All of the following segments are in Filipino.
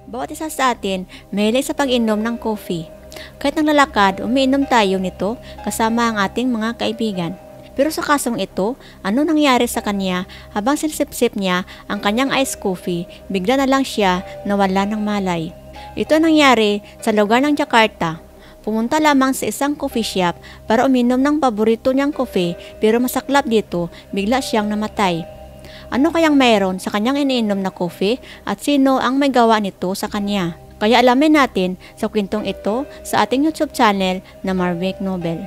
Bawat isa sa atin mahilig sa pag-inom ng coffee. Kahit nang lalakad, umiinom tayo nito kasama ang ating mga kaibigan. Pero sa kasong ito, ano nangyari sa kanya habang sinisip-sip niya ang kanyang iced coffee, bigla na lang siya nawala ng malay. Ito nangyari sa lugar ng Jakarta. Pumunta lamang sa isang coffee shop para uminom ng paborito niyang coffee pero masaklap dito, bigla siyang namatay. Ano kayang mayroon sa kanyang iniinom na coffee at sino ang may gawa nito sa kanya? Kaya alamin natin sa kwentong ito sa ating YouTube channel na Marvick Nobel.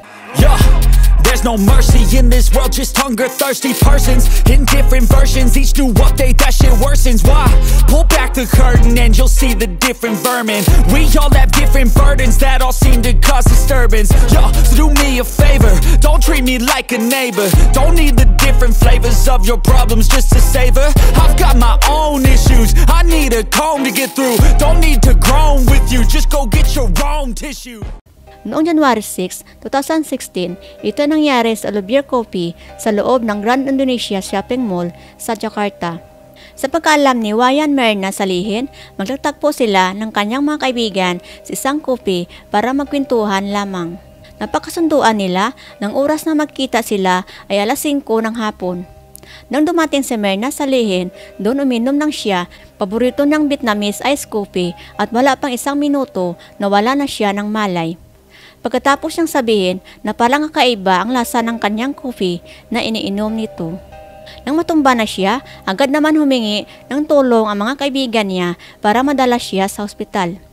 There's no mercy in this world, just hunger-thirsty persons in different versions. Each new update, that shit worsens. Why? Pull back the curtain and you'll see the different vermin. We all have different burdens that all seem to cause disturbance. Yo, so do me a favor, don't treat me like a neighbor. Don't need the different flavors of your problems just to savor. I've got my own issues, I need a comb to get through. Don't need to groan with you, just go get your own tissue. Noong January 6, 2016, ito nangyari sa Olivier Coffee sa loob ng Grand Indonesia Shopping Mall sa Jakarta. Sa pagkaalam ni Wayan Mirna Salihin, magtatagpo sila ng kanyang mga kaibigan sa isang coffee para magkwentuhan lamang. Napakasunduan nila ng oras na magkita sila ay alas 5 ng hapon. Nang dumating si Mirna Salihin, doon uminom ng siya, paborito niyang Vietnamese iced coffee at wala pang 1 minuto na wala na siya ng malay. Pagkatapos niyang sabihin na parang kakaiba ang lasa ng kanyang coffee na iniinom nito. Nang matumba na siya, agad naman humingi ng tulong ang mga kaibigan niya para madala siya sa ospital.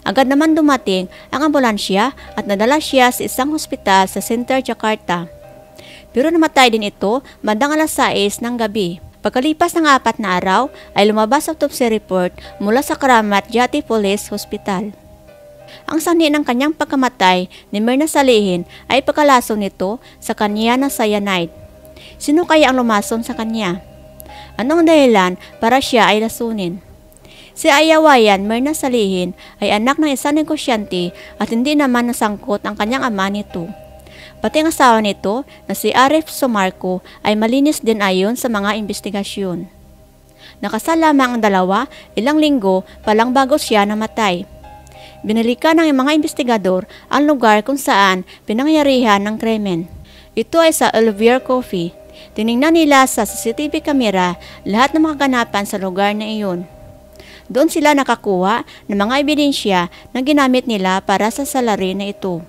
Agad naman dumating ang ambulansya at nadala siya sa isang ospital sa Center Jakarta. Pero namatay din ito bandang alas 6 ng gabi. Pagkalipas ng 4 na araw ay lumabas ang autopsy report mula sa Kramat Jati Police Hospital. Ang sanhi ng kanyang pagkamatay ni Mirna Salihin ay pagkalason nito sa kanya na cyanide. Sino kaya ang lumason sa kanya? Anong dahilan para siya ay lasunin? Si Wayan Mirna Salihin ay anak ng isang negosyante at hindi naman nasangkot ang kanyang ama nito. Pati ang asawa nito na si Arif Sumarko ay malinis din ayon sa mga investigasyon. Nakasal lamang ang dalawa ilang linggo palang bago siya namatay. Binalikan ng mga investigador ang lugar kung saan pinangyarihan ng krimen. Ito ay sa Olivier Coffee. Tiningnan nila sa CCTV camera lahat ng mga kaganapan sa lugar na iyon. Doon sila nakakuha ng mga ebidensya na ginamit nila para sa salarin na ito.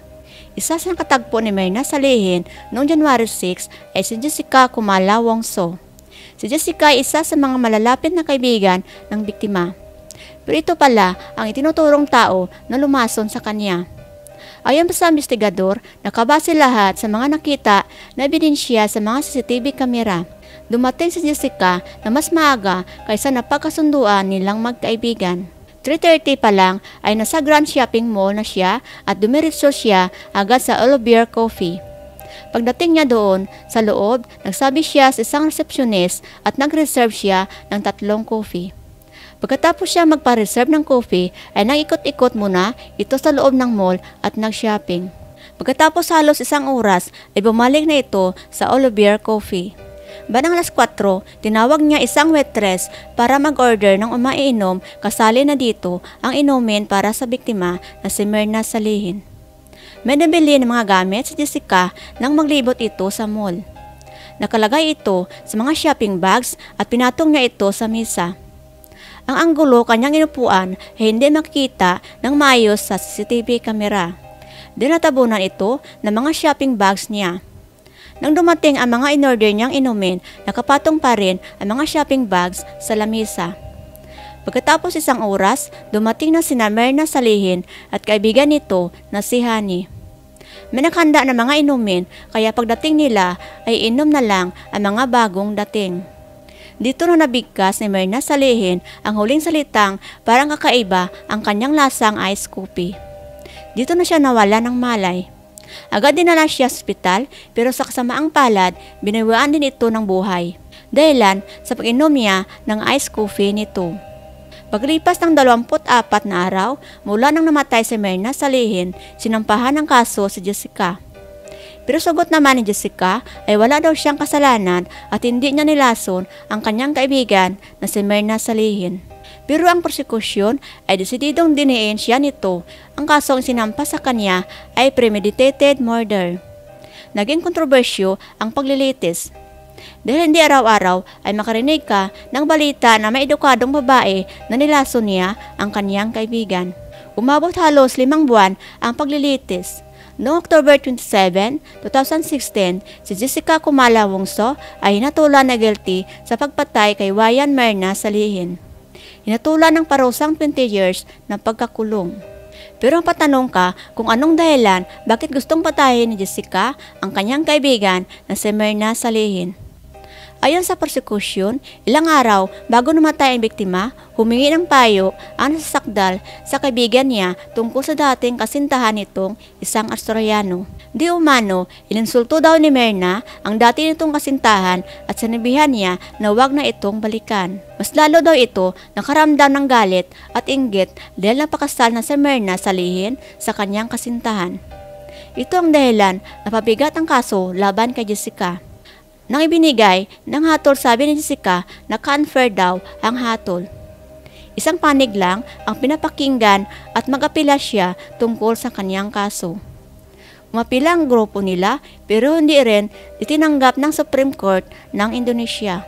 Isa sa katagpo ni Mirna Salihin noong January 6 ay si Jessica Kumala Wongso. Si Jessica ay isa sa mga malalapit na kaibigan ng biktima. Pero ito pala ang itinuturong tao na lumason sa kanya. Ayon pa sa investigador, nakabase lahat sa mga nakita na ebidensya sa mga CCTV kamera. Dumating si Jessica na mas maaga kaysa napagkasunduan nilang magkaibigan. 3:30 pa lang ay nasa Grand Shopping Mall na siya at dumiretso siya agad sa Olivier Coffee. Pagdating niya doon sa loob, nagsabi siya sa isang receptionist at nag-reserve siya ng 3 coffee. Pagkatapos siya magpa-reserve ng coffee ay nag-ikot-ikot muna ito sa loob ng mall at nag-shopping. Pagkatapos halos 1 oras ay bumalik na ito sa Olivier Coffee. Bandang alas 4, tinawag niya isang waitress para mag-order ng umaiinom kasali na dito ang inumin para sa biktima na si Mirna Salihin. May nabili ng mga gamit si Jessica nang maglibot ito sa mall. Nakalagay ito sa mga shopping bags at pinatong niya ito sa mesa. Ang anggulo kanyang inupuan ay hindi makikita ng maayos sa CCTV camera. Dinatabunan ito ng mga shopping bags niya. Nang dumating ang mga in-order niyang inumin, nakapatong pa rin ang mga shopping bags sa lamesa. Pagkatapos 1 oras, dumating na sina Mirna Salihin at kaibigan nito na si Hani. May nakhanda na mga inumin kaya pagdating nila ay inom na lang ang mga bagong dating. Dito na nabigkas ni Mirna Salihin ang huling salitang parang kakaiba ang kanyang lasang iced coffee. Dito na siya nawala ng malay. Agad dinala siya sa ospital pero sa kasamaang palad, binawian din ito ng buhay. Dahilan sa pag-inom niya ng iced coffee nito. Paglipas ng 24 na araw mula nang namatay si Mirna Salihin, sinampahan ng kaso si Jessica. Pero sagot naman ni Jessica ay wala daw siyang kasalanan at hindi niya nilason ang kanyang kaibigan na si Mirna Salihin. Pero ang prosekusyon ay desididong diniin siya nito. Ang kasong sinampa sa kanya ay premeditated murder. Naging kontrobersyo ang paglilitis. Dahil hindi araw-araw ay makarinig ka ng balita na may edukadong babae na nilason niya ang kanyang kaibigan. Umabot halos 5 buwan ang paglilitis. Noong October 27, 2016, si Jessica Kumala Wongso ay hinatulan na guilty sa pagpatay kay Wayan Merna sa Lihin. Hinatulan ng parusang 20 years ng pagkakulong. Pero ang patanong ka kung anong dahilan bakit gustong patayin ni Jessica ang kanyang kaibigan na si Merna sa Lihin. Ayon sa prosecution, ilang araw bago namatay ang biktima, humingi ng payo ang nasasakdal sa kaibigan niya tungkol sa dating kasintahan nitong isang Australiano. Di umano, ininsulto daw ni Merna ang dati nitong kasintahan at sinabihan niya na huwag na itong balikan. Mas lalo daw ito nakaramdam ng galit at inggit dahil napakasal na si Merna sa Lihin sa kanyang kasintahan. Ito ang dahilan na pabigat ang kaso laban kay Jessica. Nang ibinigay ng hatol, sabi ni Jessica na unfair daw ang hatol. Isang panig lang ang pinapakinggan at mag-apela siya tungkol sa kanyang kaso. Umapila ang grupo nila pero hindi rin itinanggap ng Supreme Court ng Indonesia.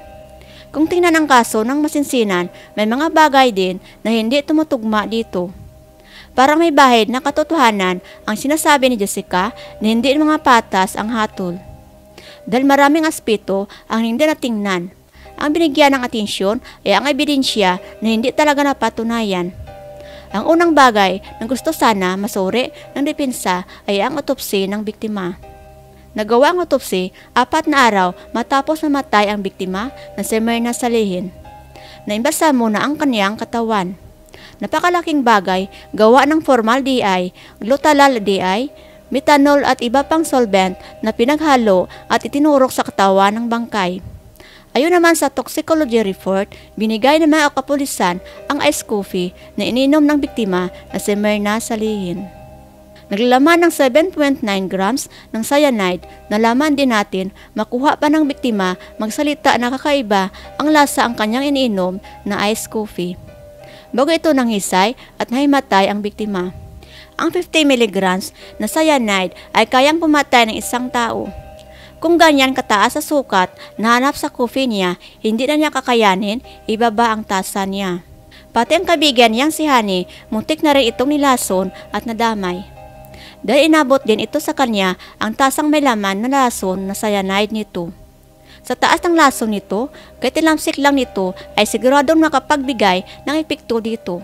Kung tingnan ang kaso ng masinsinan, may mga bagay din na hindi tumutugma dito. Parang may bahid na katotohanan ang sinasabi ni Jessica na hindi mga patas ang hatol. Dahil maraming aspeto ang hindi natingnan. Ang binigyan ng atensyon ay ang ebidensya na hindi talaga napatunayan. Ang unang bagay na gusto sana masuri ng depensa ay ang autopsy ng biktima. Nagawa ang autopsy 4 na araw matapos mamatay ang biktima na si Merna sa Lihin. Naimbasa muna ang kanyang katawan. Napakalaking bagay gawa ng formaldehyde, glutathione, methanol at iba pang solvent na pinaghalo at itinurok sa katawan ng bangkay. Ayon naman sa toxicology report, binigay ng mga kapulisan ang ice coffee na ininom ng biktima na si Merna sa Lihin. Naglalaman ng 7.9 grams ng cyanide. Nalaman din natin makuha pa ng biktima magsalita na kakaiba ang lasa ang kanyang iniinom na ice coffee. Bago ito nanghisay at nahimatay ang biktima. Ang 50 mg na cyanide ay kayang pumatay ng isang tao. Kung ganyan kataas sa sukat na hanap sa coffee niya, hindi na niya kakayanin, ibaba ang tasa niya. Pati ang kaibigan niyang si Honey, muntik na rin itong nilason at nadamay. Dahil inabot din ito sa kanya ang tasang may laman na lason na cyanide nito. Sa taas ng lason nito, kahit ilamsik lang nito ay siguradong makapagbigay ng epekto dito.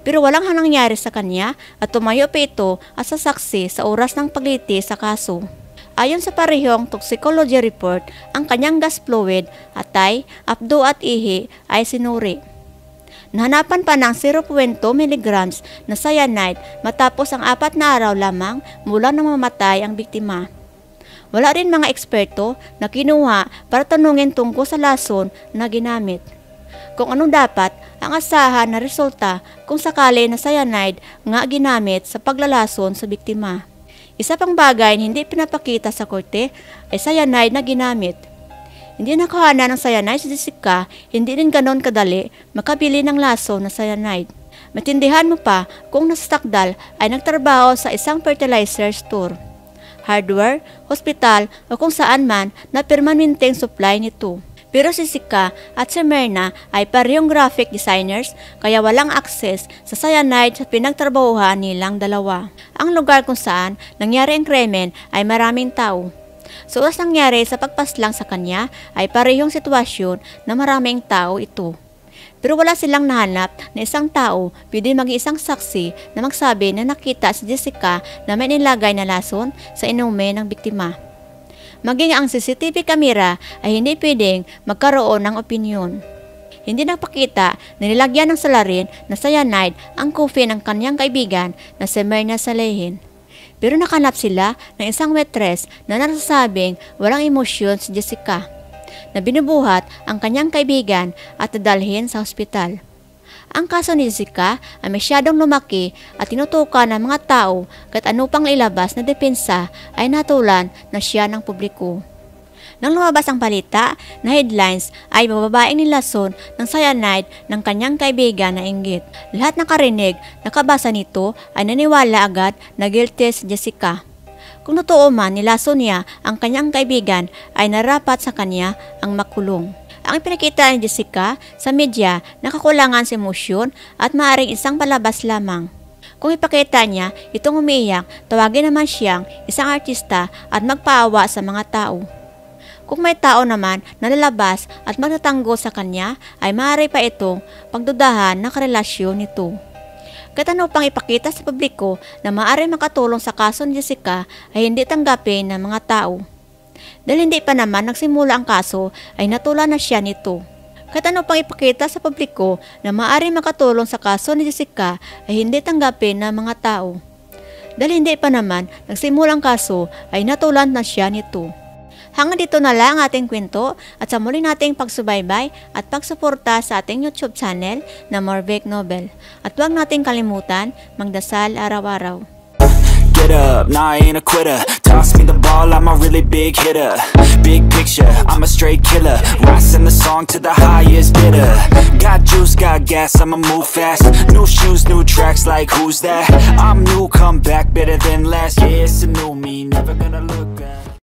Pero walang nangyari sa kanya at tumayo pa ito as sasaksi sa oras ng pagliti sa kaso. Ayon sa parehong toxicology report, ang kanyang gas fluid, atay, apdo at ihi ay sinuri. Nahanapan pa ng 0.2 mg na cyanide matapos ang 4 na araw lamang mula nang mamatay ang biktima. Wala rin mga eksperto na kinuha para tanungin tungkol sa lason na ginamit. Kung anong dapat ang asahan na resulta kung sakali na cyanide nga ginamit sa paglalason sa biktima. Isa pang bagay na hindi pinapakita sa korte ay cyanide na ginamit. Hindi nakahanan ng cyanide si Jessica, hindi rin ganon kadali makabili ng lason na cyanide. Matindihan mo pa kung nasasakdal ay nagtrabaho sa isang fertilizer store, hardware, hospital o kung saan man na permanenteng supply nito. Pero si Jessica at si Merna ay parehong graphic designers kaya walang access sa cyanide sa pinagtrabahuhan nilang dalawa. Ang lugar kung saan nangyari ang krimen ay maraming tao. Sa oras nangyari sa pagpaslang sa kanya ay parehong sitwasyon na maraming tao ito. Pero wala silang nahanap na isang tao, pwede maging isang saksi na magsabi na nakita si Jessica na may nilagay na lason sa inumin ng biktima. Maging ang CCTV camera ay hindi pwedeng magkaroon ng opinyon. Hindi napakita na nilagyan ng salarin na cyanide ang coffee ng kanyang kaibigan na si Merna sa Lihin. Pero nakanap sila ng isang waitress na nasasabing walang emosyon si Jessica, na binubuhat ang kanyang kaibigan at dadalhin sa ospital. Ang kaso ni Jessica ay masyadong lumaki at tinutukan ng mga tao kahit ano pang ilabas na depensa ay natulan na siya ng publiko. Nang lumabas ang balita na headlines ay bababaeng nilason ng cyanide ng kanyang kaibigan na Inggit. Lahat ng karinig, nakabasa nito ay naniwala agad na guilty si Jessica. Kung totoo man nilason niya ang kanyang kaibigan ay narapat sa kanya ang makulong. Ang pinakita ni Jessica sa media nakakulangan sa emosyon at maaaring isang palabas lamang. Kung ipakita niya itong umiiyak, tawagin naman siyang isang artista at magpaawa sa mga tao. Kung may tao naman na lalabas at magtatanggol sa kanya ay maaari pa itong pagdudahan ng karelasyon nito. Katano pang ipakita sa publiko na maaari makatulong sa kaso ni Jessica ay hindi tanggapin ng mga tao. Dahil hindi pa naman nagsimula ang kaso ay natulan na siya nito. Katano pang ipakita sa publiko na maaari makatulong sa kaso ni Jessica ay hindi tanggapin ng mga tao. Dahil hindi pa naman nagsimula ang kaso ay natulan na siya nito. Hanggang dito na lang ating kwento at sa muli nating pagsubaybay at pagsuporta sa ating YouTube channel na Marvic Novel. At huwag nating kalimutan magdasal araw-araw. Get up, nah I ain't a quitter. Toss me the ball, I'm a really big hitter. Big picture, I'm a straight killer. Rising the song to the highest bidder. Got juice, got gas, I'ma move fast. New shoes, new tracks, like who's that? I'm new, come back better than last. Yeah, it's a new me, never gonna look back.